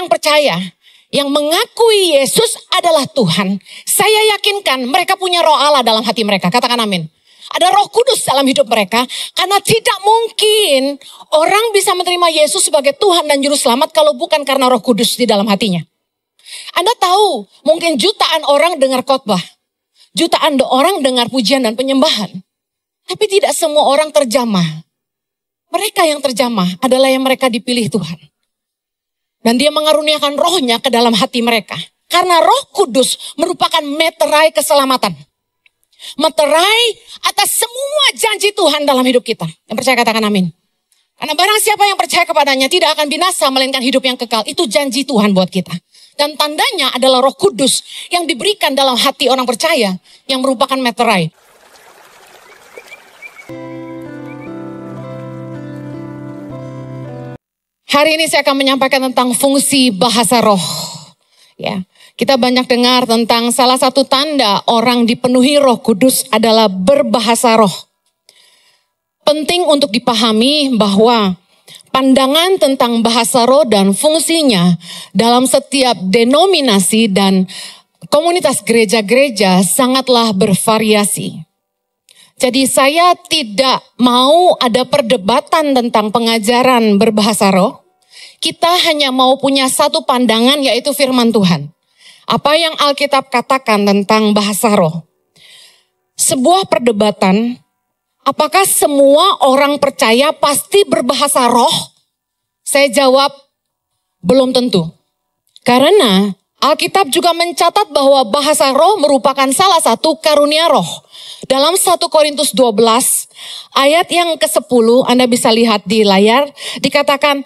orang percaya yang mengakui Yesus adalah Tuhan, saya yakinkan mereka punya roh Allah dalam hati mereka. Katakan amin. Ada Roh Kudus dalam hidup mereka, karena tidak mungkin orang bisa menerima Yesus sebagai Tuhan dan Juru Selamat kalau bukan karena Roh Kudus di dalam hatinya. Anda tahu, mungkin jutaan orang dengar khotbah, jutaan orang dengar pujian dan penyembahan, tapi tidak semua orang terjamah. Mereka yang terjamah adalah yang mereka dipilih Tuhan. Dan dia mengaruniakan rohnya ke dalam hati mereka. Karena Roh Kudus merupakan meterai keselamatan. Meterai atas semua janji Tuhan dalam hidup kita. Yang percaya katakan amin. Karena barang siapa yang percaya kepadanya tidak akan binasa melainkan hidup yang kekal. Itu janji Tuhan buat kita. Dan tandanya adalah Roh Kudus yang diberikan dalam hati orang percaya yang merupakan meterai. Hari ini saya akan menyampaikan tentang fungsi bahasa roh. Ya, kita banyak dengar tentang salah satu tanda orang dipenuhi Roh Kudus adalah berbahasa roh. Penting untuk dipahami bahwa pandangan tentang bahasa roh dan fungsinya dalam setiap denominasi dan komunitas gereja-gereja sangatlah bervariasi. Jadi saya tidak mau ada perdebatan tentang pengajaran berbahasa roh. Kita hanya mau punya satu pandangan, yaitu firman Tuhan. Apa yang Alkitab katakan tentang bahasa roh. Sebuah perdebatan, apakah semua orang percaya pasti berbahasa roh? Saya jawab, belum tentu. Karena Alkitab juga mencatat bahwa bahasa roh merupakan salah satu karunia roh. Dalam 1 Korintus 12 ayat yang ke-10, Anda bisa lihat di layar, dikatakan,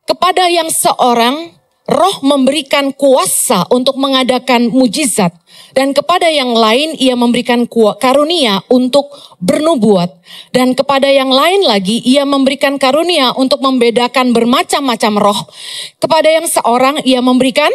kepada yang seorang roh memberikan kuasa untuk mengadakan mujizat. Dan kepada yang lain ia memberikan karunia untuk bernubuat. Dan kepada yang lain lagi ia memberikan karunia untuk membedakan bermacam-macam roh. Kepada yang seorang ia memberikan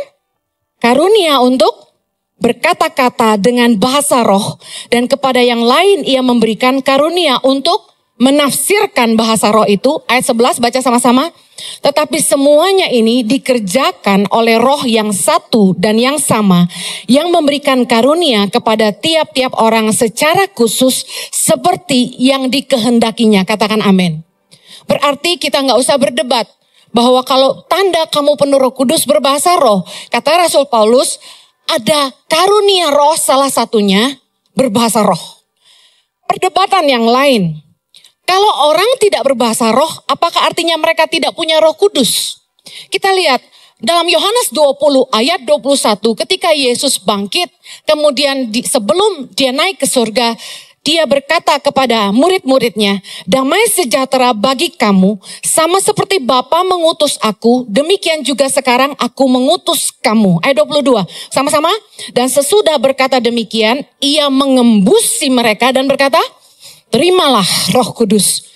karunia untuk berkata-kata dengan bahasa roh. Dan kepada yang lain ia memberikan karunia untuk menafsirkan bahasa roh itu. Ayat 11 baca sama-sama. Tetapi semuanya ini dikerjakan oleh roh yang satu dan yang sama. Yang memberikan karunia kepada tiap-tiap orang secara khusus seperti yang dikehendakinya. Katakan amin. Berarti kita gak usah berdebat bahwa kalau tanda kamu penuh Roh Kudus berbahasa roh. Kata Rasul Paulus, ada karunia roh salah satunya berbahasa roh. Perdebatan yang lain. Kalau orang tidak berbahasa roh, apakah artinya mereka tidak punya Roh Kudus? Kita lihat dalam Yohanes 20 ayat 21 ketika Yesus bangkit, kemudian sebelum dia naik ke surga, dia berkata kepada murid-muridnya, damai sejahtera bagi kamu, sama seperti Bapa mengutus aku, demikian juga sekarang aku mengutus kamu. Ayat 22, sama-sama. Dan sesudah berkata demikian, ia mengembusi mereka dan berkata, terimalah Roh Kudus.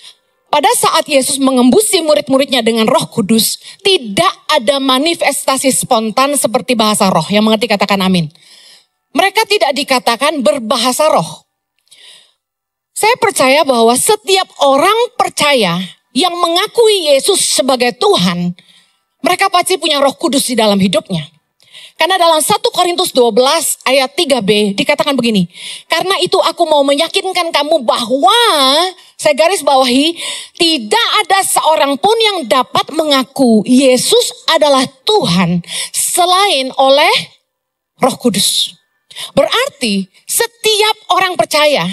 Pada saat Yesus mengembusi murid-muridnya dengan Roh Kudus, tidak ada manifestasi spontan seperti bahasa roh. Yang mengerti katakan amin. Mereka tidak dikatakan berbahasa roh. Saya percaya bahwa setiap orang percaya yang mengakui Yesus sebagai Tuhan, mereka pasti punya Roh Kudus di dalam hidupnya. Karena dalam 1 Korintus 12 ayat 3b dikatakan begini. Karena itu aku mau meyakinkan kamu bahwa, saya garis bawahi, tidak ada seorang pun yang dapat mengaku Yesus adalah Tuhan selain oleh Roh Kudus. Berarti setiap orang percaya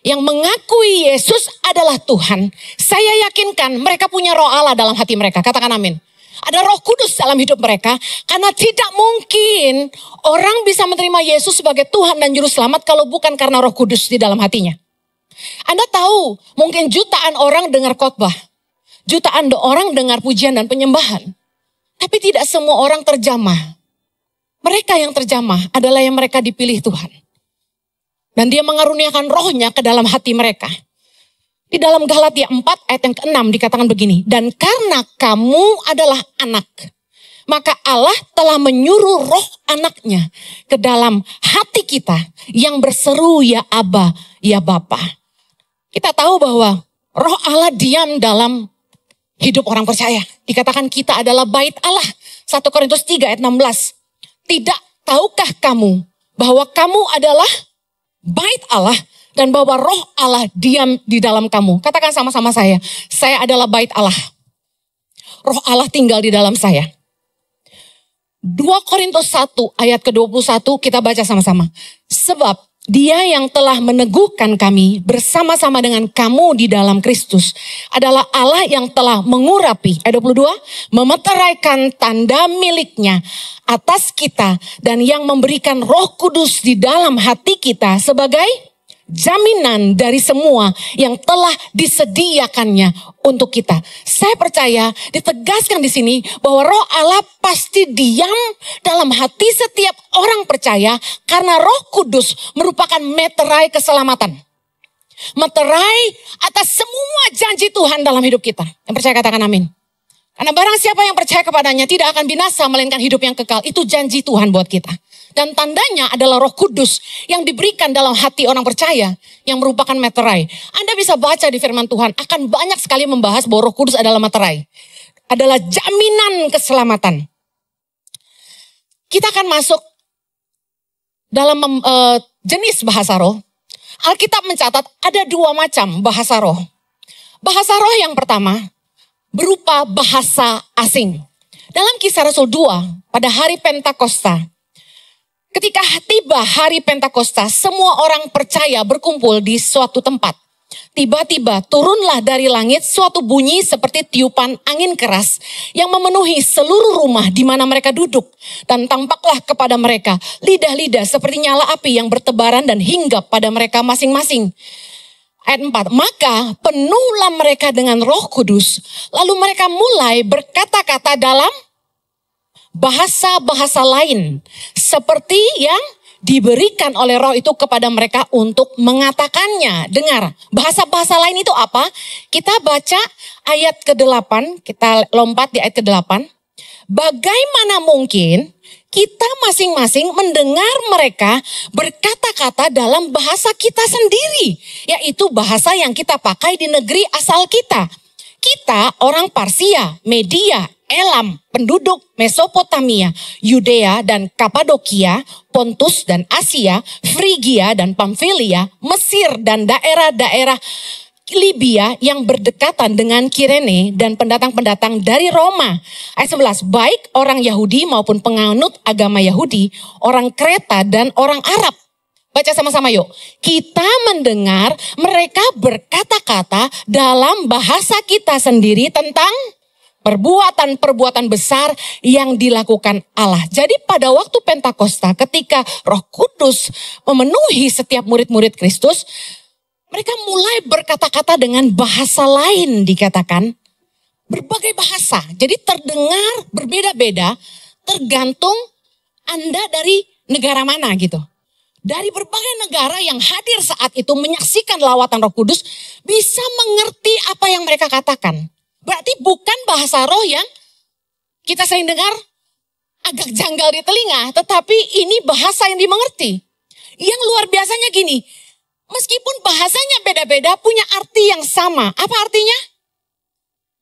yang mengakui Yesus adalah Tuhan, saya yakinkan mereka punya roh Allah dalam hati mereka. Katakan amin. Ada Roh Kudus dalam hidup mereka, karena tidak mungkin orang bisa menerima Yesus sebagai Tuhan dan Juru Selamat kalau bukan karena Roh Kudus di dalam hatinya. Anda tahu, mungkin jutaan orang dengar khotbah, jutaan orang dengar pujian dan penyembahan, tapi tidak semua orang terjamah. Mereka yang terjamah adalah yang mereka dipilih Tuhan. Dan dia mengaruniakan rohnya ke dalam hati mereka. Di dalam Galatia 4 ayat yang ke-6 dikatakan begini. Dan karena kamu adalah anak, maka Allah telah menyuruh roh anaknya ke dalam hati kita yang berseru ya Aba, ya Bapa. Kita tahu bahwa roh Allah diam dalam hidup orang percaya. Dikatakan kita adalah bait Allah. 1 Korintus 3 ayat 16. Tidak tahukah kamu bahwa kamu adalah bait Allah dan bahwa roh Allah diam di dalam kamu. Katakan sama-sama saya adalah bait Allah. Roh Allah tinggal di dalam saya. 2 Korintus 1 ayat ke-21 kita baca sama-sama. Sebab Dia yang telah meneguhkan kami bersama-sama dengan kamu di dalam Kristus adalah Allah yang telah mengurapi, ayat 22, memeteraikan tanda miliknya atas kita dan yang memberikan Roh Kudus di dalam hati kita sebagai jaminan dari semua yang telah disediakannya untuk kita. Saya percaya ditegaskan di sini bahwa Roh Allah pasti diam dalam hati setiap orang percaya karena Roh Kudus merupakan meterai keselamatan. Meterai atas semua janji Tuhan dalam hidup kita. Yang percaya katakan amin. Karena barang siapa yang percaya kepadanya tidak akan binasa melainkan hidup yang kekal. Itu janji Tuhan buat kita. Dan tandanya adalah Roh Kudus yang diberikan dalam hati orang percaya yang merupakan meterai. Anda bisa baca di firman Tuhan akan banyak sekali membahas bahwa Roh Kudus adalah meterai. Adalah jaminan keselamatan. Kita akan masuk dalam jenis bahasa roh. Alkitab mencatat ada 2 macam bahasa roh. Bahasa roh yang pertama berupa bahasa asing. Dalam Kisah Rasul 2 pada hari Pentakosta, ketika tiba hari Pentakosta, semua orang percaya berkumpul di suatu tempat. Tiba-tiba turunlah dari langit suatu bunyi seperti tiupan angin keras yang memenuhi seluruh rumah di mana mereka duduk. Dan tampaklah kepada mereka lidah-lidah seperti nyala api yang bertebaran dan hinggap pada mereka masing-masing. Ayat 4, maka penuhlah mereka dengan Roh Kudus. Lalu mereka mulai berkata-kata dalam bahasa-bahasa lain seperti yang diberikan oleh Roh itu kepada mereka untuk mengatakannya. Dengar, bahasa-bahasa lain itu apa? Kita baca ayat ke-8, kita lompat di ayat ke-8. Bagaimana mungkin kita masing-masing mendengar mereka berkata-kata dalam bahasa kita sendiri, yaitu bahasa yang kita pakai di negeri asal kita. Kita orang Parsia, Media, Elam, penduduk Mesopotamia, Yudea dan Kapadokia, Pontus dan Asia, Frigia dan Pamfilia, Mesir dan daerah-daerah Libya yang berdekatan dengan Kirene dan pendatang-pendatang dari Roma. Ayat 11, baik orang Yahudi maupun penganut agama Yahudi, orang Kreta dan orang Arab. Baca sama-sama yuk. Kita mendengar mereka berkata-kata dalam bahasa kita sendiri tentang perbuatan-perbuatan besar yang dilakukan Allah. Jadi pada waktu Pentakosta ketika Roh Kudus memenuhi setiap murid-murid Kristus, mereka mulai berkata-kata dengan bahasa lain dikatakan. Berbagai bahasa. Jadi terdengar berbeda-beda tergantung Anda dari negara mana gitu. Dari berbagai negara yang hadir saat itu menyaksikan lawatan Roh Kudus bisa mengerti apa yang mereka katakan. Berarti bukan bahasa roh yang kita sering dengar agak janggal di telinga, tetapi ini bahasa yang dimengerti. Yang luar biasanya gini, meskipun bahasanya beda-beda punya arti yang sama. Apa artinya?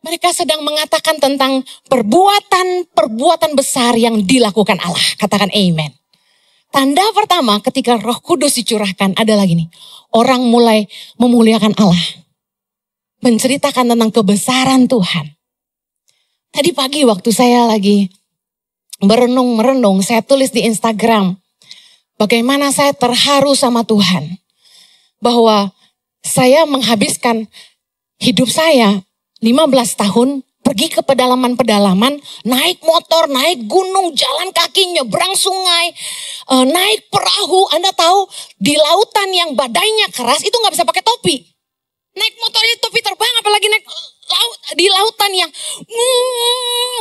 Mereka sedang mengatakan tentang perbuatan-perbuatan besar yang dilakukan Allah. Katakan amen. Tanda pertama ketika Roh Kudus dicurahkan adalah gini. Orang mulai memuliakan Allah. Menceritakan tentang kebesaran Tuhan. Tadi pagi waktu saya lagi merenung, saya tulis di Instagram. Bagaimana saya terharu sama Tuhan. Bahwa saya menghabiskan hidup saya 15 tahun pergi ke pedalaman-pedalaman, naik motor, naik gunung, jalan kaki, nyebrang sungai, naik perahu. Anda tahu di lautan yang badainya keras itu gak bisa pakai topi. Naik motornya topi terbang, apalagi naik di lautan yang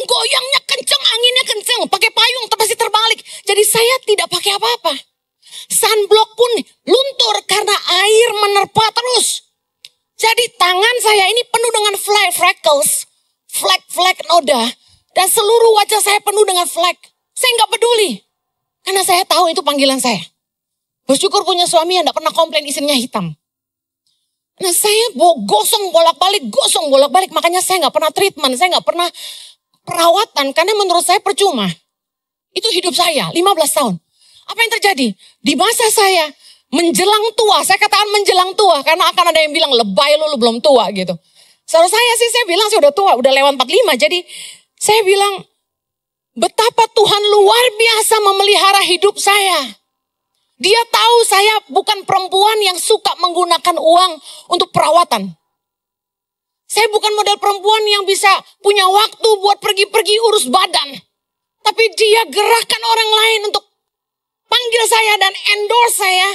goyangnya kenceng, anginnya kenceng, pakai payung pasti terbalik. Jadi saya tidak pakai apa-apa. Sunblock pun luntur karena air menerpa terus. Jadi tangan saya ini penuh dengan freckles, flek noda, dan seluruh wajah saya penuh dengan flek. Saya nggak peduli, karena saya tahu itu panggilan saya. Bersyukur punya suami yang nggak pernah komplain istrinya hitam. Nah saya gosong bolak-balik, makanya saya nggak pernah treatment, saya nggak pernah perawatan karena menurut saya percuma. Itu hidup saya 15 tahun. Apa yang terjadi? Di masa saya menjelang tua, saya katakan menjelang tua karena akan ada yang bilang lebay lu belum tua gitu. Saudara saya bilang saya udah tua, udah lewat 45. Jadi saya bilang betapa Tuhan luar biasa memelihara hidup saya. Dia tahu saya bukan perempuan yang suka menggunakan uang untuk perawatan. Saya bukan model perempuan yang bisa punya waktu buat pergi-pergi urus badan. Tapi dia gerakkan orang lain untuk panggil saya dan endorse saya.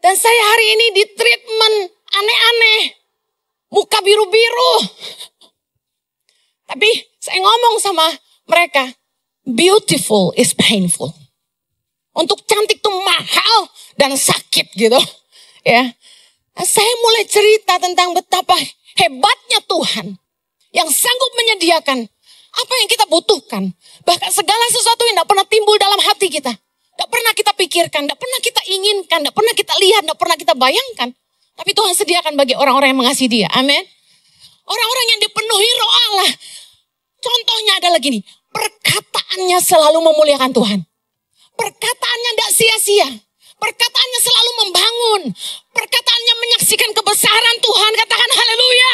Dan saya hari ini di treatment aneh-aneh. Muka biru-biru. Tapi saya ngomong sama mereka, beautiful is painful. Untuk cantik tuh mahal dan sakit gitu. Ya, saya mulai cerita tentang betapa hebatnya Tuhan yang sanggup menyediakan apa yang kita butuhkan. Bahkan segala sesuatu yang tidak pernah timbul dalam hati kita. Tidak pernah kita pikirkan, tidak pernah kita inginkan, tidak pernah kita lihat, tidak pernah kita bayangkan. Tapi Tuhan sediakan bagi orang-orang yang mengasihi Dia. Amin. Orang-orang yang dipenuhi Roh Allah. Contohnya adalah gini, perkataannya selalu memuliakan Tuhan. Perkataannya tidak sia-sia. Perkataannya selalu membangun. Perkataannya menyaksikan kebesaran Tuhan. Katakan haleluya.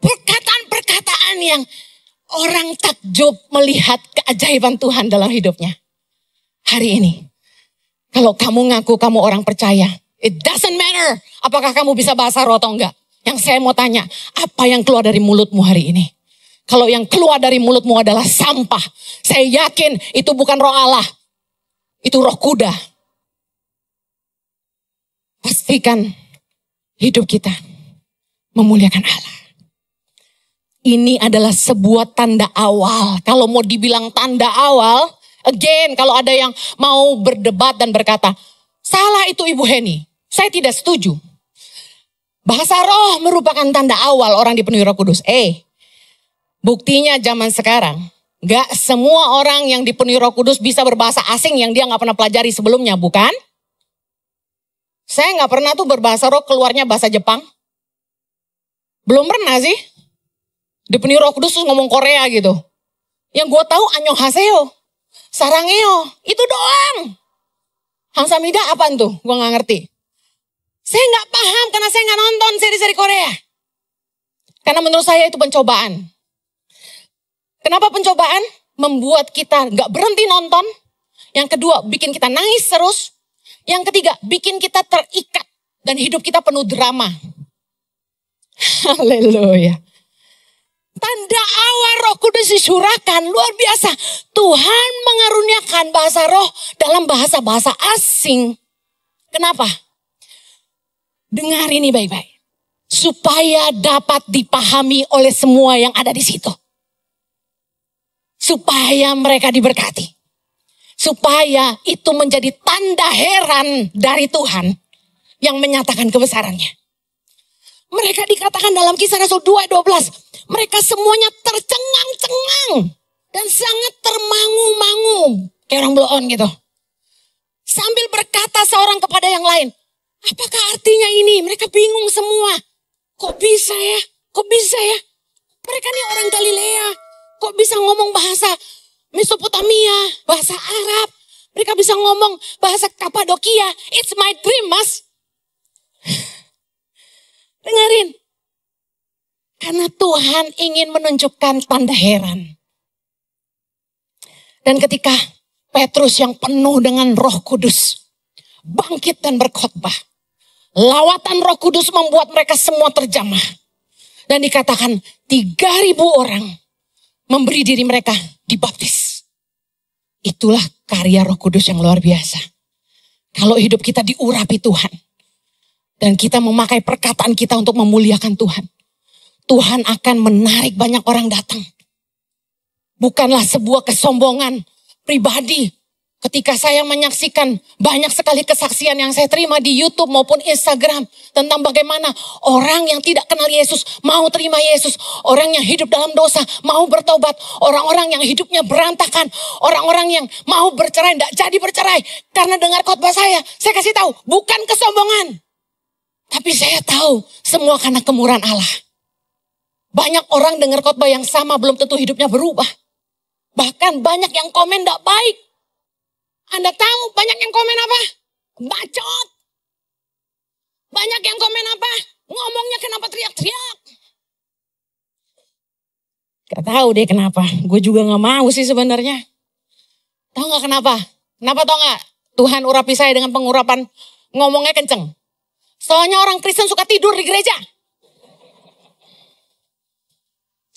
Perkataan-perkataan yang orang takjub melihat keajaiban Tuhan dalam hidupnya. Hari ini, kalau kamu ngaku kamu orang percaya, it doesn't matter apakah kamu bisa bahasa roh atau enggak. Yang saya mau tanya, apa yang keluar dari mulutmu hari ini? Kalau yang keluar dari mulutmu adalah sampah, saya yakin itu bukan roh Allah. Itu roh kuda. Pastikan hidup kita memuliakan Allah. Ini adalah sebuah tanda awal. Kalau mau dibilang tanda awal, again kalau ada yang mau berdebat dan berkata, salah itu Ibu Heni. Saya tidak setuju. Bahasa roh merupakan tanda awal orang dipenuhi Roh Kudus. Buktinya zaman sekarang, gak semua orang yang dipenuhi Roh Kudus bisa berbahasa asing yang dia gak pernah pelajari sebelumnya, bukan? Saya gak pernah tuh berbahasa roh keluarnya bahasa Jepang. Belum pernah sih. Dipenuhi Roh Kudus terus ngomong Korea gitu. Yang gue tahu annyeonghaseyo, sarangeo, itu doang. Hamsamida apaan tuh? Gue gak ngerti. Saya gak paham karena saya gak nonton seri-seri Korea. Karena menurut saya itu pencobaan. Kenapa pencobaan? Membuat kita gak berhenti nonton. Yang kedua, bikin kita nangis terus. Yang ketiga, bikin kita terikat. Dan hidup kita penuh drama. Haleluya. Tanda awal Roh Kudus disurahkan, luar biasa. Tuhan mengaruniakan bahasa roh dalam bahasa-bahasa asing. Kenapa? Dengar ini baik-baik. Supaya dapat dipahami oleh semua yang ada di situ. Supaya mereka diberkati. Supaya itu menjadi tanda heran dari Tuhan yang menyatakan kebesarannya. Mereka dikatakan dalam Kisah Rasul 2:12. Mereka semuanya tercengang-cengang. Dan sangat termangu-mangu. Kayak orang blow on gitu. Sambil berkata seorang kepada yang lain. Apakah artinya ini? Mereka bingung semua. Kok bisa ya? Kok bisa ya? Mereka ini orang Galilea. Kok bisa ngomong bahasa Mesopotamia, bahasa Arab. Mereka bisa ngomong bahasa Kapadokia. It's my dream, Mas. Dengerin. Karena Tuhan ingin menunjukkan tanda heran. Dan ketika Petrus yang penuh dengan Roh Kudus bangkit dan berkhotbah, lawatan Roh Kudus membuat mereka semua terjamah. Dan dikatakan 3.000 orang memberi diri mereka dibaptis. Itulah karya Roh Kudus yang luar biasa. Kalau hidup kita diurapi Tuhan. Dan kita memakai perkataan kita untuk memuliakan Tuhan. Tuhan akan menarik banyak orang datang. Bukanlah sebuah kesombongan pribadi. Ketika saya menyaksikan banyak sekali kesaksian yang saya terima di YouTube maupun Instagram. Tentang bagaimana orang yang tidak kenal Yesus mau terima Yesus. Orang yang hidup dalam dosa mau bertobat. Orang-orang yang hidupnya berantakan. Orang-orang yang mau bercerai, tidak jadi bercerai. Karena dengar khotbah saya kasih tahu bukan kesombongan. Tapi saya tahu semua karena kemurahan Allah. Banyak orang dengar khotbah yang sama belum tentu hidupnya berubah. Bahkan banyak yang komen gak baik. Anda tahu banyak yang komen apa? Bacot. Banyak yang komen apa? Ngomongnya kenapa teriak-teriak? Gak tahu deh kenapa. Gue juga gak mau sih sebenarnya. Tahu gak kenapa? Kenapa tahu gak? Tuhan urapi saya dengan pengurapan ngomongnya kenceng. Soalnya orang Kristen suka tidur di gereja.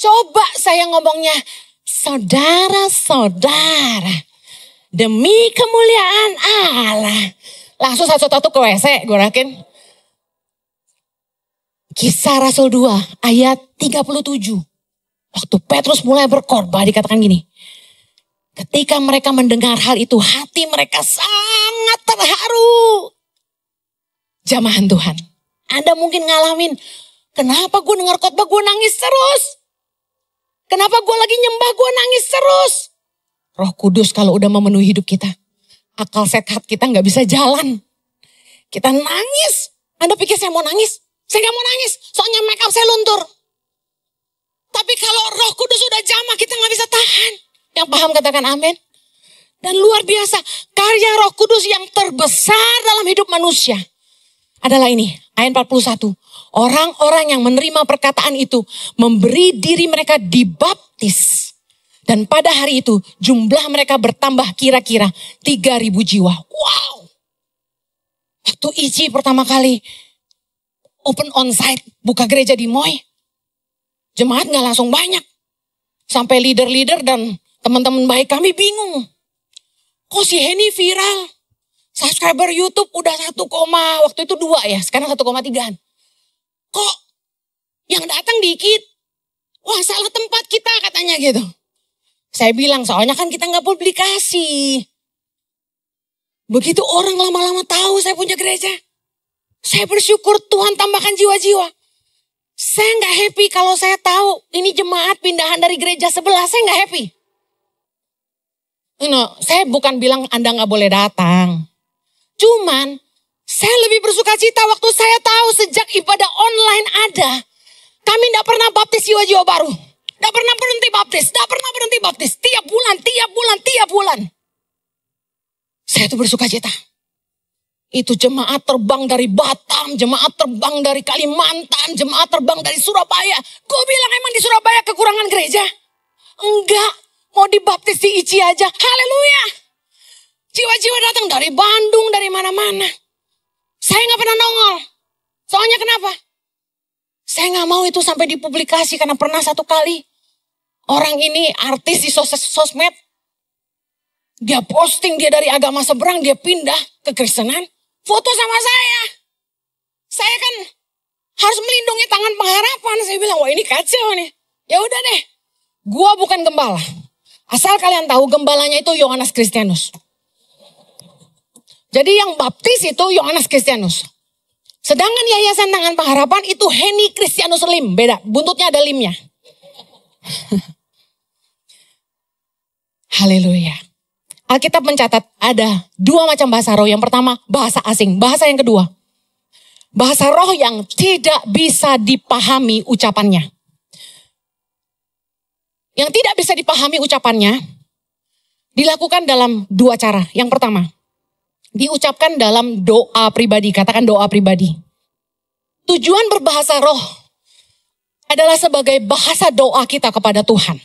Coba saya ngomongnya, saudara-saudara, demi kemuliaan Allah. Langsung satu-satu ke WC, gue yakin. Kisah Rasul 2 ayat 37. Waktu Petrus mulai berkhotbah dikatakan gini. Ketika mereka mendengar hal itu, hati mereka sangat terharu. Jamahan Tuhan, Anda mungkin ngalamin, kenapa gue dengar khotbah gue nangis terus? Kenapa gue lagi nyembah gue nangis terus? Roh Kudus kalau udah memenuhi hidup kita, akal sehat kita gak bisa jalan. Kita nangis. Anda pikir saya mau nangis? Saya gak mau nangis, soalnya make up saya luntur. Tapi kalau Roh Kudus udah jamah, kita gak bisa tahan. Yang paham katakan amin. Dan luar biasa, karya Roh Kudus yang terbesar dalam hidup manusia adalah ini, ayat 41. Orang-orang yang menerima perkataan itu memberi diri mereka dibaptis. Dan pada hari itu jumlah mereka bertambah kira-kira 3.000 jiwa. Wow. Waktu Ici pertama kali open onsite, buka gereja di Moy, jemaat gak langsung banyak. Sampai leader-leader dan teman-teman baik kami bingung. Kok si Henny viral? Subscriber YouTube udah 1, waktu itu 2 ya, sekarang 1,3. Kok yang datang dikit? Wah, salah tempat kita katanya gitu. Saya bilang soalnya kan kita gak publikasi. Begitu orang lama-lama tahu saya punya gereja, saya bersyukur Tuhan tambahkan jiwa-jiwa. Saya gak happy kalau saya tahu ini jemaat pindahan dari gereja sebelah, saya gak happy. Saya bukan bilang Anda gak boleh datang. Cuman saya lebih bersuka cita waktu saya tahu sejak ibadah online ada. Kami gak pernah baptis jiwa-jiwa baru. Gak pernah berhenti baptis. Tiap bulan. Saya tuh bersuka cita. Itu jemaat terbang dari Batam, jemaat terbang dari Kalimantan, jemaat terbang dari Surabaya. Gue bilang emang di Surabaya kekurangan gereja? Enggak, mau dibaptis di Ici aja. Haleluya. Jiwa-jiwa datang dari Bandung, dari mana-mana. Saya gak pernah nongol. Soalnya kenapa? Saya gak mau itu sampai dipublikasi karena pernah satu kali. Orang ini artis di sosmed. Dia posting dia dari agama seberang, dia pindah ke Kristenan. Foto sama saya. Saya kan harus melindungi tangan pengharapan. Saya bilang, wah ini kacau nih. Ya udah deh. Gua bukan gembala. Asal kalian tahu gembalanya itu Yohanes Kristianus. Jadi yang baptis itu Yohanes Kristianus. Sedangkan Yayasan Tangan Pengharapan itu Henny Kristianus Lim. Beda, buntutnya ada limnya. Haleluya. Alkitab mencatat ada 2 macam bahasa roh. Yang pertama bahasa asing. Bahasa yang kedua, bahasa roh yang tidak bisa dipahami ucapannya. Yang tidak bisa dipahami ucapannya dilakukan dalam 2 cara. Yang pertama, diucapkan dalam doa pribadi. Katakan doa pribadi. Tujuan berbahasa roh adalah sebagai bahasa doa kita kepada Tuhan.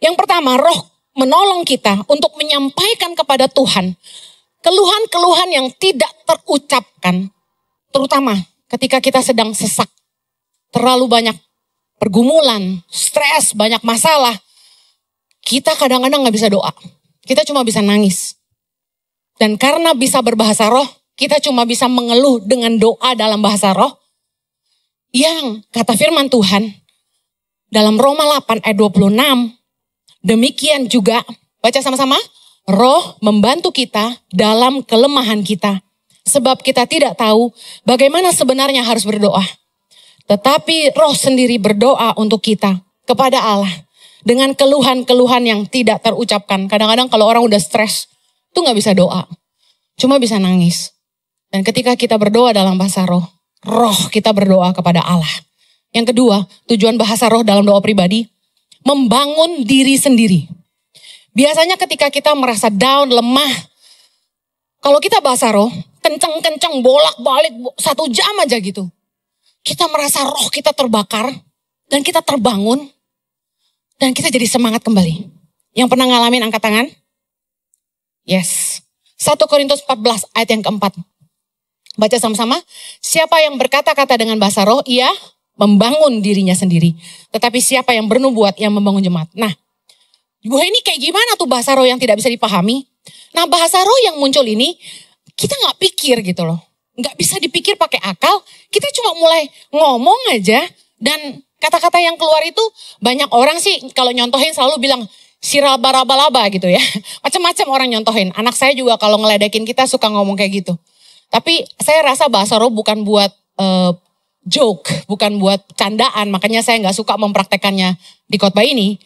Yang pertama, roh menolong kita untuk menyampaikan kepada Tuhan keluhan-keluhan yang tidak terucapkan. Terutama ketika kita sedang sesak. Terlalu banyak pergumulan, stres, banyak masalah. Kita kadang-kadang gak bisa doa. Kita cuma bisa nangis. Dan karena bisa berbahasa roh, kita cuma bisa mengeluh dengan doa dalam bahasa roh. Yang kata firman Tuhan dalam Roma 8 ayat 26. Demikian juga, baca sama-sama. Roh membantu kita dalam kelemahan kita. Sebab kita tidak tahu bagaimana sebenarnya harus berdoa. Tetapi roh sendiri berdoa untuk kita kepada Allah. Dengan keluhan-keluhan yang tidak terucapkan. Kadang-kadang kalau orang udah stres, tuh gak bisa doa. Cuma bisa nangis. Dan ketika kita berdoa dalam bahasa roh, roh kita berdoa kepada Allah. Yang kedua, tujuan bahasa roh dalam doa pribadi membangun diri sendiri. Biasanya ketika kita merasa down, lemah, kalau kita bahasa roh, kenceng-kenceng, bolak-balik 1 jam aja gitu. Kita merasa roh kita terbakar, dan kita terbangun, dan kita jadi semangat kembali. Yang pernah ngalamin angkat tangan? Yes. 1 Korintus 14 ayat yang keempat. Baca sama-sama. Siapa yang berkata-kata dengan bahasa roh, ia membangun dirinya sendiri. Tetapi siapa yang bernubuat, yang membangun jemaat. Nah, Bu ini kayak gimana tuh bahasa roh yang tidak bisa dipahami? Nah, bahasa roh yang muncul ini, kita gak pikir gitu loh. Gak bisa dipikir pakai akal, kita cuma mulai ngomong aja, dan kata-kata yang keluar itu banyak orang sih kalau nyontohin selalu bilang, siraba-raba-laba gitu ya. Macam-macam orang nyontohin. Anak saya juga kalau ngeledekin kita suka ngomong kayak gitu. Tapi saya rasa bahasa roh bukan buat joke, bukan buat candaan. Makanya saya gak suka mempraktekannya di khotbah ini.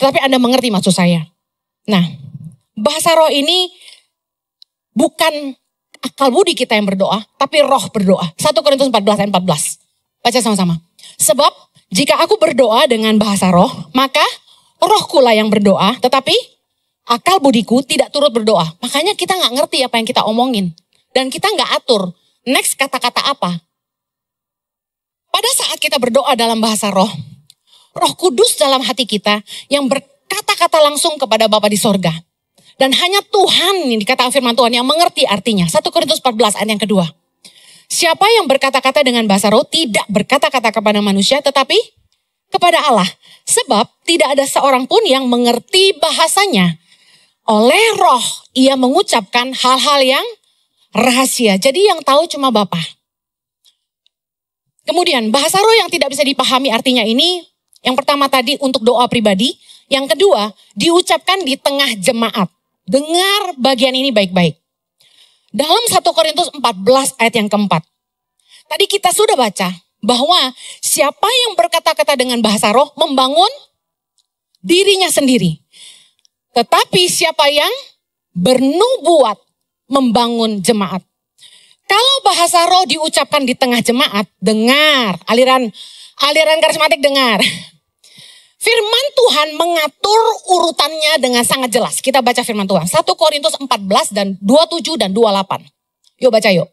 Tapi Anda mengerti maksud saya. Nah, bahasa roh ini bukan akal budi kita yang berdoa, tapi roh berdoa. 1 Korintus 14 ayat 14. Baca sama-sama. Sebab jika aku berdoa dengan bahasa roh, maka rohku lah yang berdoa, tetapi akal budiku tidak turut berdoa. Makanya kita gak ngerti apa yang kita omongin. Dan kita gak atur next kata-kata apa. Pada saat kita berdoa dalam bahasa roh, Roh Kudus dalam hati kita yang berkata-kata langsung kepada Bapa di sorga. Dan hanya Tuhan, ini dikatakan firman Tuhan, yang mengerti artinya. 1 Korintus 14 ayat yang kedua. Siapa yang berkata-kata dengan bahasa roh tidak berkata-kata kepada manusia, tetapi kepada Allah. Sebab tidak ada seorang pun yang mengerti bahasanya. Oleh roh ia mengucapkan hal-hal yang rahasia. Jadi yang tahu cuma Bapa. Kemudian bahasa roh yang tidak bisa dipahami artinya ini, yang pertama tadi untuk doa pribadi. Yang kedua diucapkan di tengah jemaat. Dengar bagian ini baik-baik. Dalam 1 Korintus 14 ayat yang keempat. Tadi kita sudah baca bahwa siapa yang berkata-kata dengan bahasa roh membangun dirinya sendiri. Tetapi siapa yang bernubuat membangun jemaat. Kalau bahasa roh diucapkan di tengah jemaat, dengar, aliran karismatik dengar. Firman Tuhan mengatur urutannya dengan sangat jelas. Kita baca firman Tuhan. 1 Korintus 14 dan 27 dan 28. Yuk baca yuk.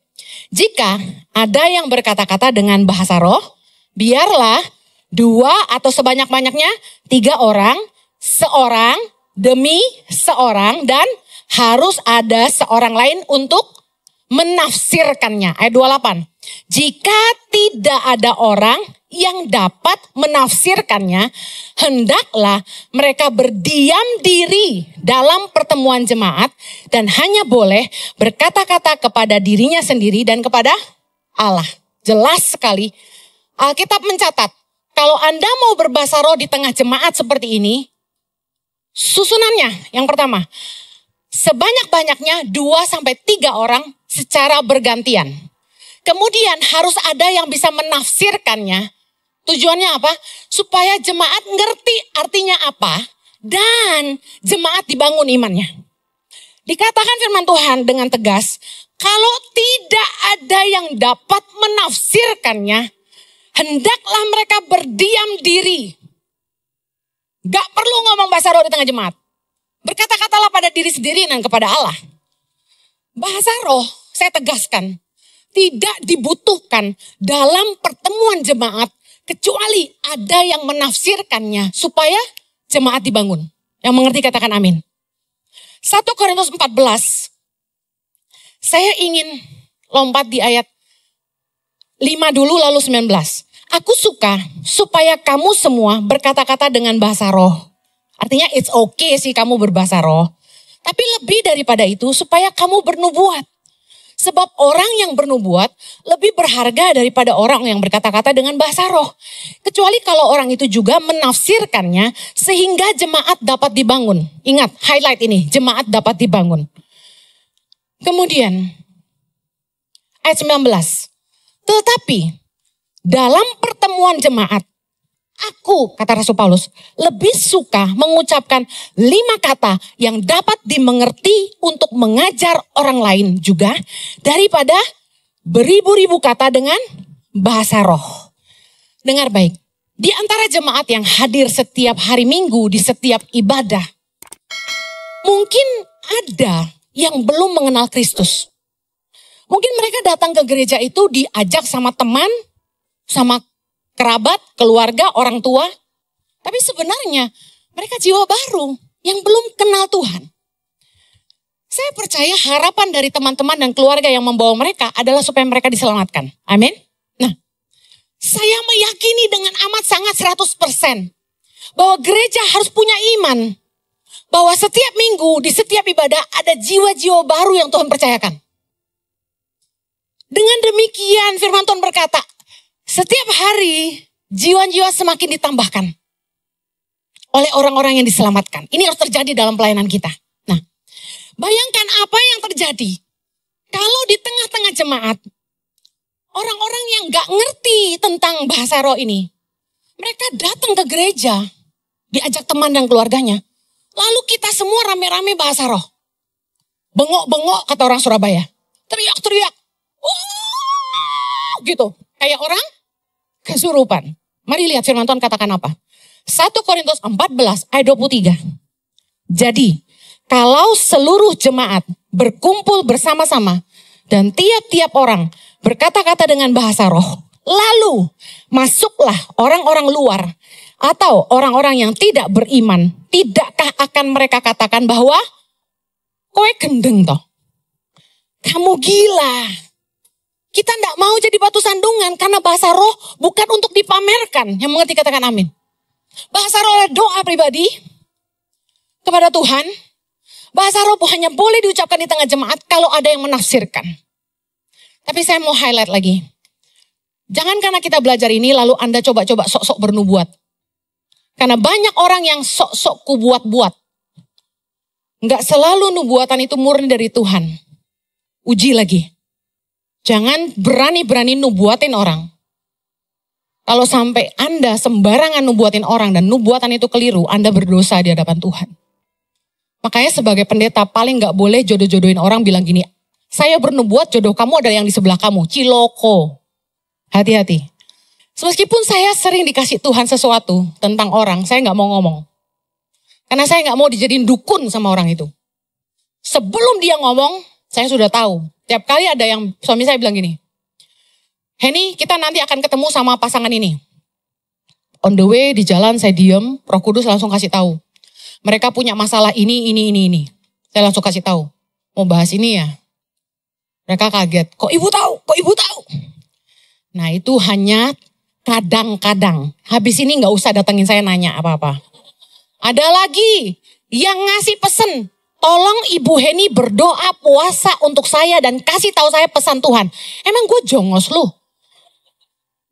Jika ada yang berkata-kata dengan bahasa roh, biarlah 2 atau sebanyak-banyaknya 3 orang, seorang demi seorang, dan harus ada seorang lain untuk menafsirkannya. Ayat 28. Jika tidak ada orang yang dapat menafsirkannya, hendaklah mereka berdiam diri dalam pertemuan jemaat dan hanya boleh berkata-kata kepada dirinya sendiri dan kepada Allah. Jelas sekali. Alkitab mencatat, kalau Anda mau berbahasa roh di tengah jemaat seperti ini, susunannya yang pertama, sebanyak-banyaknya 2-3 orang secara bergantian. Kemudian harus ada yang bisa menafsirkannya. Tujuannya apa? Supaya jemaat ngerti artinya apa dan jemaat dibangun imannya. Dikatakan firman Tuhan dengan tegas, kalau tidak ada yang dapat menafsirkannya, hendaklah mereka berdiam diri. Gak perlu ngomong bahasa roh di tengah jemaat. Berkata-katalah pada diri sendiri dan kepada Allah. Bahasa roh, saya tegaskan, tidak dibutuhkan dalam pertemuan jemaat kecuali ada yang menafsirkannya supaya jemaat dibangun. Yang mengerti katakan amin. 1 Korintus 14. Saya ingin lompat di ayat 5 dulu lalu 19. Aku suka supaya kamu semua berkata-kata dengan bahasa roh. Artinya it's okay sih kamu berbahasa roh. Tapi lebih daripada itu supaya kamu bernubuat. Sebab orang yang bernubuat lebih berharga daripada orang yang berkata-kata dengan bahasa roh. Kecuali kalau orang itu juga menafsirkannya sehingga jemaat dapat dibangun. Ingat, highlight ini, jemaat dapat dibangun. Kemudian, ayat 19. Tetapi dalam pertemuan jemaat, aku, kata Rasul Paulus, lebih suka mengucapkan 5 kata yang dapat dimengerti untuk mengajar orang lain juga daripada beribu-ribu kata dengan bahasa roh. Dengar baik, Di antara jemaat yang hadir setiap hari Minggu di setiap ibadah, mungkin ada yang belum mengenal Kristus. Mungkin mereka datang ke gereja itu diajak sama teman, sama kerabat, keluarga, orang tua. Tapi sebenarnya mereka jiwa baru yang belum kenal Tuhan. Saya percaya harapan dari teman-teman dan keluarga yang membawa mereka adalah supaya mereka diselamatkan. Amin. Nah, saya meyakini dengan amat sangat 100% bahwa gereja harus punya iman. Bahwa setiap minggu, di setiap ibadah ada jiwa-jiwa baru yang Tuhan percayakan. Dengan demikian firman Tuhan berkata, setiap hari jiwa-jiwa semakin ditambahkan oleh orang-orang yang diselamatkan. Ini harus terjadi dalam pelayanan kita. Nah, bayangkan apa yang terjadi kalau di tengah-tengah jemaat, orang-orang yang gak ngerti tentang bahasa roh ini, mereka datang ke gereja, diajak teman dan keluarganya, lalu kita semua rame-rame bahasa roh. Bengok-bengok kata orang Surabaya. Teriak-teriak. Gitu. Kayak orang kesurupan. Mari lihat firman Tuhan katakan apa. 1 Korintus 14 ayat 23. Jadi, kalau seluruh jemaat berkumpul bersama-sama dan tiap-tiap orang berkata-kata dengan bahasa roh, lalu masuklah orang-orang luar atau orang-orang yang tidak beriman, tidakkah akan mereka katakan bahwa kowe gendeng toh? Kamu gila. Kita tidak mau jadi batu sandungan karena bahasa roh bukan untuk dipamerkan. Yang mengerti katakan amin. Bahasa roh adalah doa pribadi kepada Tuhan. Bahasa roh hanya boleh diucapkan di tengah jemaat kalau ada yang menafsirkan. Tapi saya mau highlight lagi. Jangan karena kita belajar ini lalu Anda coba-coba sok-sok bernubuat. Karena banyak orang yang sok-sok kubuat-buat. Enggak selalu nubuatan itu murni dari Tuhan. Uji lagi. Jangan berani-berani nubuatin orang. Kalau sampai Anda sembarangan nubuatin orang dan nubuatan itu keliru, Anda berdosa di hadapan Tuhan. Makanya sebagai pendeta paling gak boleh jodoh-jodohin orang bilang gini, saya bernubuat jodoh kamu adalah yang di sebelah kamu, ciloko. Hati-hati. Meskipun saya sering dikasih Tuhan sesuatu tentang orang, saya gak mau ngomong. Karena saya gak mau dijadiin dukun sama orang itu. Sebelum dia ngomong, saya sudah tahu. Tiap kali ada yang suami saya bilang gini, Henny kita nanti akan ketemu sama pasangan ini. On the way di jalan saya diem, Roh Kudus langsung kasih tahu. Mereka punya masalah ini. Saya langsung kasih tahu. Mau bahas ini ya. Mereka kaget, kok ibu tahu? Nah itu hanya kadang-kadang. Habis ini gak usah datengin saya nanya apa-apa. Ada lagi yang ngasih pesen. Tolong Ibu Henny berdoa puasa untuk saya dan kasih tahu saya pesan Tuhan. Emang gue jongos lu?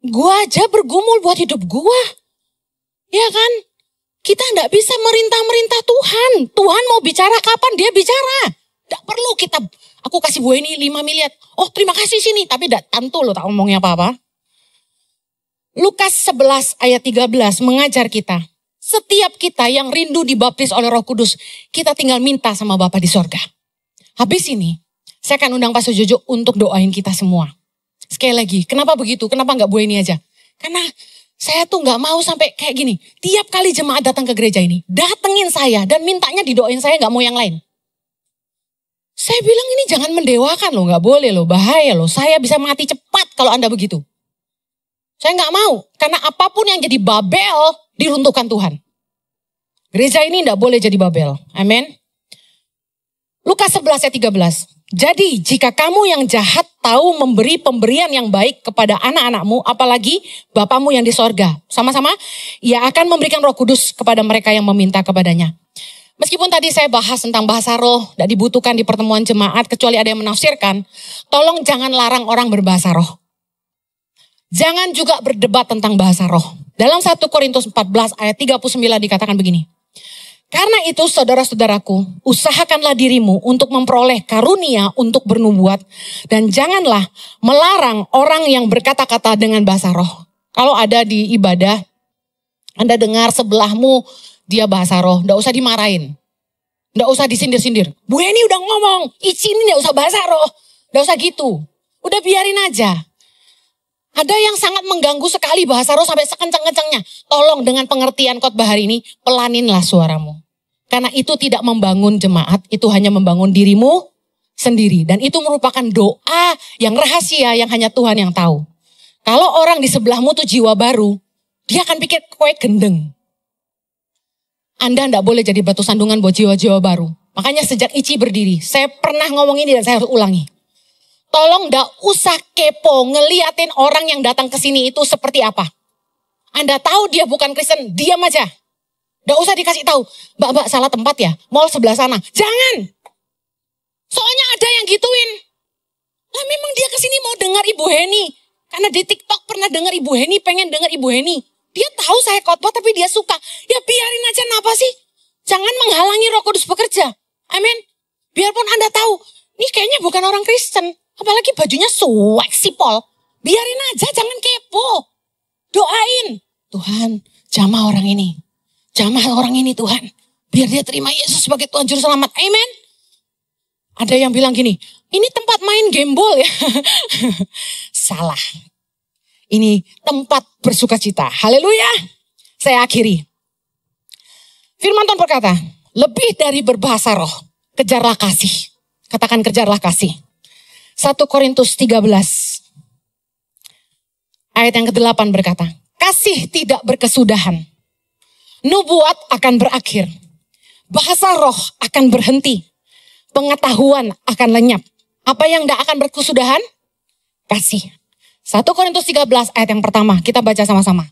Gue aja bergumul buat hidup gue. Ya kan? Kita gak bisa merintah-merintah Tuhan. Tuhan mau bicara kapan dia bicara. Gak perlu kita, aku kasih Bu Henny 5 miliar. Oh terima kasih sini. Tapi gak tentu lo tak ngomongnya apa-apa. Lukas 11 ayat 13 mengajar kita. Setiap kita yang rindu dibaptis oleh Roh Kudus, kita tinggal minta sama Bapa di sorga. Habis ini, saya akan undang Pastor Jojo untuk doain kita semua. Sekali lagi, kenapa begitu? Kenapa nggak Bu Henny aja? Karena saya tuh nggak mau sampai kayak gini. Tiap kali jemaat datang ke gereja ini, datengin saya dan mintanya didoain saya, nggak mau yang lain. Saya bilang ini jangan mendewakan loh, nggak boleh loh, bahaya loh. Saya bisa mati cepat kalau Anda begitu. Saya nggak mau, karena apapun yang jadi Babel, diruntuhkan Tuhan. Gereja ini tidak boleh jadi Babel. Amin. Lukas 11 ayat 13. Jadi jika kamu yang jahat tahu memberi pemberian yang baik kepada anak-anakmu, apalagi Bapamu yang di sorga. Sama-sama, Ia akan memberikan Roh Kudus kepada mereka yang meminta kepadanya. Meskipun tadi saya bahas tentang bahasa roh, tidak dibutuhkan di pertemuan jemaat, kecuali ada yang menafsirkan, tolong jangan larang orang berbahasa roh. Jangan juga berdebat tentang bahasa roh. Dalam 1 Korintus 14 ayat 39 dikatakan begini. Karena itu saudara-saudaraku, usahakanlah dirimu untuk memperoleh karunia untuk bernubuat. Dan janganlah melarang orang yang berkata-kata dengan bahasa roh. Kalau ada di ibadah, Anda dengar sebelahmu dia bahasa roh, tidak usah dimarahin. Tidak usah disindir-sindir. Bu Henny udah ngomong, izinin tidak usah bahasa roh. Tidak usah gitu. Udah biarin aja. Ada yang sangat mengganggu sekali bahasa roh sampai sekencang-kencangnya. Tolong dengan pengertian khotbah hari ini, pelaninlah suaramu. Karena itu tidak membangun jemaat, itu hanya membangun dirimu sendiri. Dan itu merupakan doa yang rahasia yang hanya Tuhan yang tahu. Kalau orang di sebelahmu tuh jiwa baru, dia akan pikir kowe gendeng. Anda tidak boleh jadi batu sandungan buat jiwa-jiwa baru. Makanya sejak Ici berdiri, saya pernah ngomong ini dan saya harus ulangi. Tolong gak usah kepo ngeliatin orang yang datang ke sini itu seperti apa. Anda tahu dia bukan Kristen, diam aja. Gak usah dikasih tahu, mbak salah tempat ya, mall sebelah sana. Jangan. Soalnya ada yang gituin. Lah memang dia ke sini mau dengar Ibu Heni. Karena di TikTok pernah dengar Ibu Heni, pengen dengar Ibu Heni. Dia tahu saya khotbah tapi dia suka. Ya biarin aja, kenapa sih? Jangan menghalangi Roh Kudus bekerja. Amin. Biarpun Anda tahu, ini kayaknya bukan orang Kristen. Apalagi bajunya seksi Pol. Biarin aja, jangan kepo. Doain. Tuhan, jamah orang ini. Jamah orang ini Tuhan. Biar dia terima Yesus sebagai Tuhan Juru Selamat. Amin. Ada yang bilang gini, ini tempat main gembol ya. Salah. Ini tempat bersukacita. Haleluya. Saya akhiri. Firman Tuhan berkata, lebih dari berbahasa roh, kejarlah kasih. Katakan kejarlah kasih. 1 Korintus 13 ayat yang ke-8 berkata, kasih tidak berkesudahan, nubuat akan berakhir, bahasa roh akan berhenti, pengetahuan akan lenyap. Apa yang tidak akan berkesudahan? Kasih. 1 Korintus 13 ayat yang pertama, kita baca sama-sama.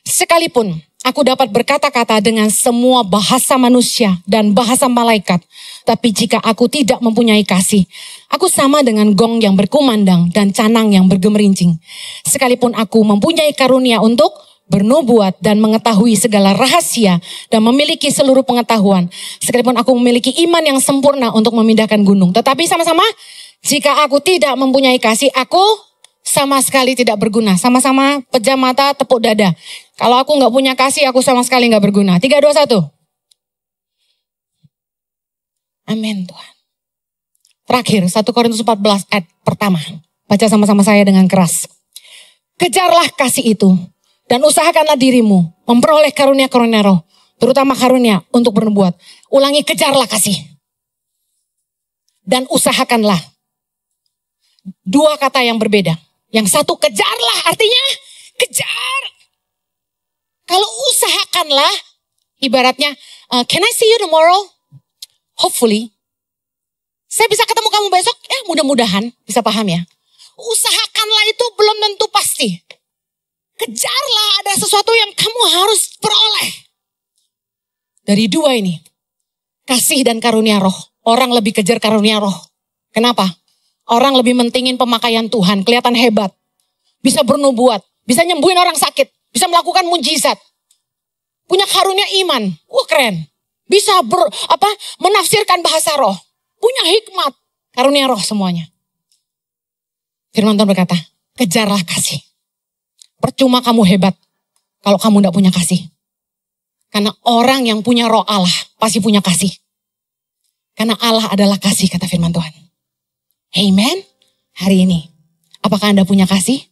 Sekalipun aku dapat berkata-kata dengan semua bahasa manusia dan bahasa malaikat, tapi jika aku tidak mempunyai kasih, aku sama dengan gong yang berkumandang dan canang yang bergemerincing. Sekalipun aku mempunyai karunia untuk bernubuat dan mengetahui segala rahasia dan memiliki seluruh pengetahuan, sekalipun aku memiliki iman yang sempurna untuk memindahkan gunung. Tetapi sama-sama, jika aku tidak mempunyai kasih, aku sama sekali tidak berguna. Sama-sama pejam mata, tepuk dada. Kalau aku gak punya kasih, aku sama sekali gak berguna. 3, 2, 1. Amin Tuhan. Terakhir, 1 Korintus 14 ayat pertama. Baca sama-sama saya dengan keras. Kejarlah kasih itu dan usahakanlah dirimu memperoleh karunia-karunia roh. Terutama karunia untuk bernubuat. Ulangi, kejarlah kasih. Dan usahakanlah. Dua kata yang berbeda. Yang satu kejarlah, artinya kejar. Kalau usahakanlah, ibaratnya, can I see you tomorrow? Hopefully. Saya bisa ketemu kamu besok? Ya mudah-mudahan, bisa paham ya. Usahakanlah itu belum tentu pasti. Kejarlah, ada sesuatu yang kamu harus peroleh. Dari dua ini, kasih dan karunia roh. Orang lebih kejar karunia roh. Kenapa? Orang lebih mentingin pemakaian Tuhan, kelihatan hebat. Bisa bernubuat, bisa nyembuhin orang sakit, bisa melakukan mujizat. Punya karunia iman, wah keren. Bisa menafsirkan bahasa roh. Punya hikmat, karunia roh semuanya. Firman Tuhan berkata, kejarlah kasih. Percuma kamu hebat kalau kamu tidak punya kasih. Karena orang yang punya roh Allah pasti punya kasih. Karena Allah adalah kasih, kata firman Tuhan. Amen. Hari ini, apakah Anda punya kasih?